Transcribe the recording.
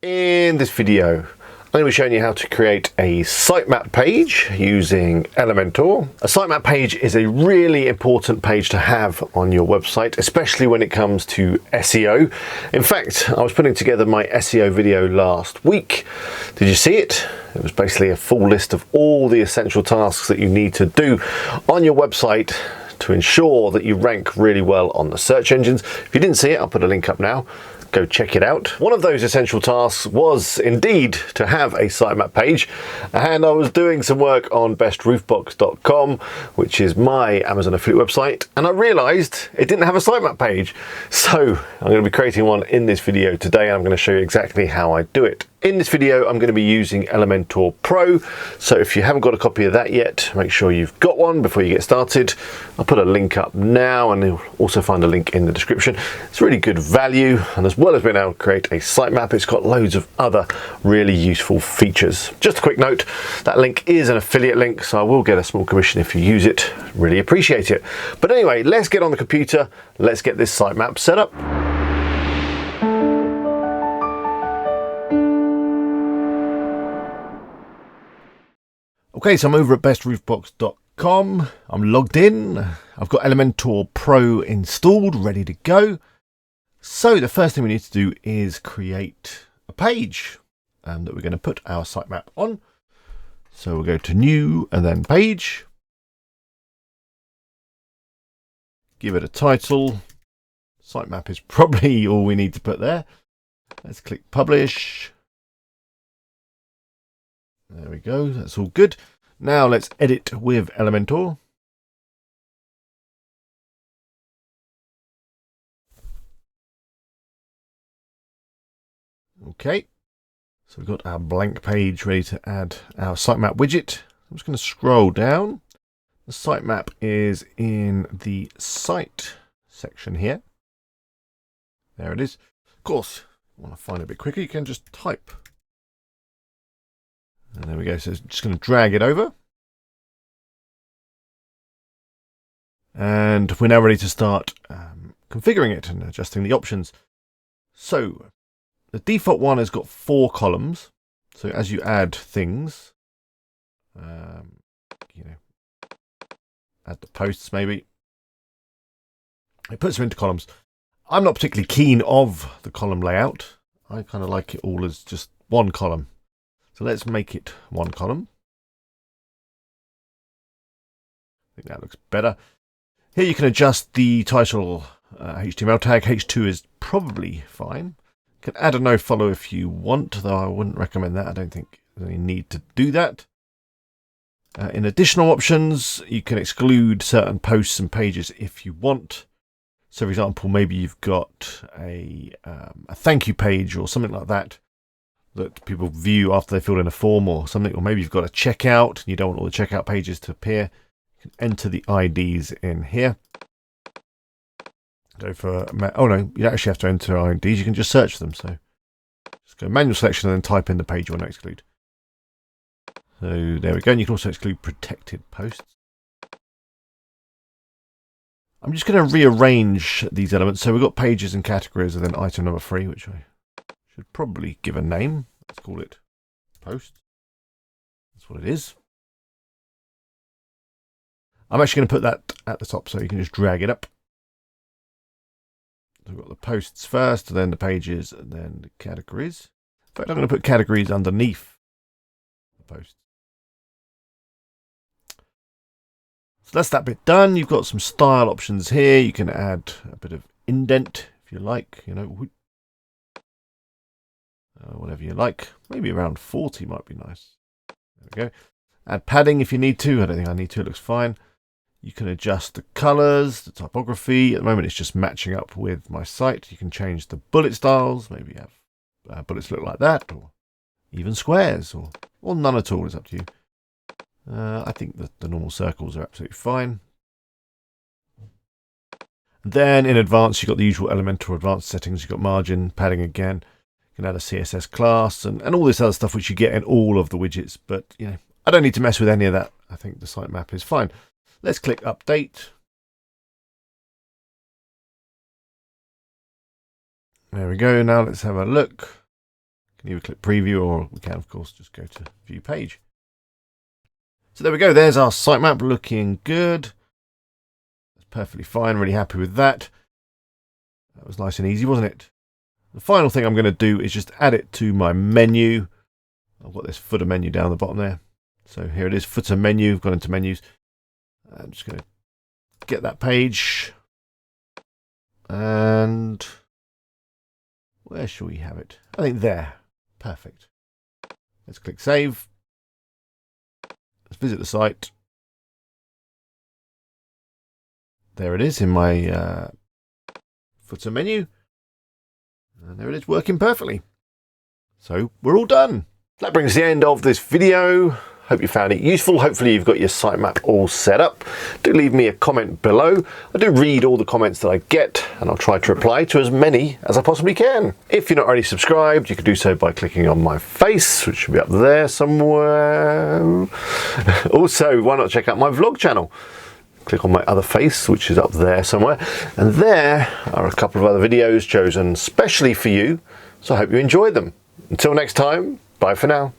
In this video, I'm going to be showing you how to create a sitemap page using Elementor. A sitemap page is a really important page to have on your website, especially when it comes to SEO. In fact, I was putting together my SEO video last week. Did you see it? It was basically a full list of all the essential tasks that you need to do on your website to ensure that you rank really well on the search engines. If you didn't see it, I'll put a link up now. Go check it out. One of those essential tasks was indeed to have a sitemap page, and I was doing some work on bestroofbox.com, which is my Amazon affiliate website, and I realized it didn't have a sitemap page. So I'm going to be creating one in this video today, and I'm going to show you exactly how I do it. In this video, I'm going to be using Elementor Pro. So if you haven't got a copy of that yet, make sure you've got one before you get started. I'll put a link up now, and you'll also find a link in the description. It's really good value, and as well as being able to create a sitemap, it's got loads of other really useful features. Just a quick note, that link is an affiliate link, so I will get a small commission if you use it. Really appreciate it. But anyway, let's get on the computer. Let's get this sitemap set up. Okay, so I'm over at bestroofbox.com. I'm logged in. I've got Elementor Pro installed, ready to go. So the first thing we need to do is create a page that we're going to put our sitemap on. So we'll go to New and then Page. Give it a title. Sitemap is probably all we need to put there. Let's click Publish. There we go, that's all good. Now let's edit with Elementor. Okay, so we've got our blank page ready to add our sitemap widget. I'm just going to scroll down. The sitemap is in the Site section here. There it is. Of course, if you want to find it a bit quicker, you can just type. And there we go, so just going to drag it over. And we're now ready to start configuring it and adjusting the options. So the default one has got 4 columns. So as you add things, add the posts maybe, it puts them into columns. I'm not particularly keen of the column layout. I kind of like it all as just one column. So let's make it one column. I think that looks better. Here you can adjust the title HTML tag. H2 is probably fine. You can add a nofollow if you want, though I wouldn't recommend that. I don't think there's any need to do that. In additional options, you can exclude certain posts and pages if you want. So for example, maybe you've got a thank you page or something like that people view after they fill in a form or something, or maybe you've got a checkout and you don't want all the checkout pages to appear. You can enter the IDs in here. Go for, oh no, you don't actually have to enter IDs, you can just search them. So just go manual selection and then type in the page you want to exclude. So there we go, and you can also exclude protected posts. I'm just going to rearrange these elements. So we've got pages and categories, and then item number 3, which I should probably give a name. Let's call it post. That's what it is. I'm actually going to put that at the top so you can just drag it up. So we've got the posts first, then the pages, and then the categories. In fact, I'm going to put categories underneath the posts. So that's that bit done. You've got some style options here. You can add a bit of indent if you like, whatever you like. Maybe around 40 might be nice. There we go. Add padding if you need to. I don't think I need to. It looks fine. You can adjust the colors, the typography. At the moment, it's just matching up with my site. You can change the bullet styles. Maybe have bullets look like that, or even squares, or none at all. It's up to you. I think that the normal circles are absolutely fine. Then in advanced, you've got the usual Elementor advanced settings. You've got margin, padding again. You can add a CSS class and all this other stuff which you get in all of the widgets. But I don't need to mess with any of that. I think the sitemap is fine. Let's click update. There we go. Now let's have a look. can either click preview, or we can, of course, just go to view page. So there we go. There's our sitemap looking good. That's perfectly fine. Really happy with that. That was nice and easy, wasn't it? The final thing I'm going to do is just add it to my menu. I've got this footer menu down the bottom there. So here it is, footer menu. I've gone into menus. I'm just going to get that page. And where shall we have it? I think there. Perfect. Let's click save. Let's visit the site. There it is in my footer menu. And there it is, working perfectly. So we're all done. That brings the end of this video. Hope you found it useful. Hopefully you've got your sitemap all set up. Do leave me a comment below. I do read all the comments that I get, and I'll try to reply to as many as I possibly can. If you're not already subscribed, you can do so by clicking on my face, which should be up there somewhere. Also, why not check out my vlog channel? Click on my other face, which is up there somewhere. And there are a couple of other videos chosen specially for you. So I hope you enjoyed them. Until next time, bye for now.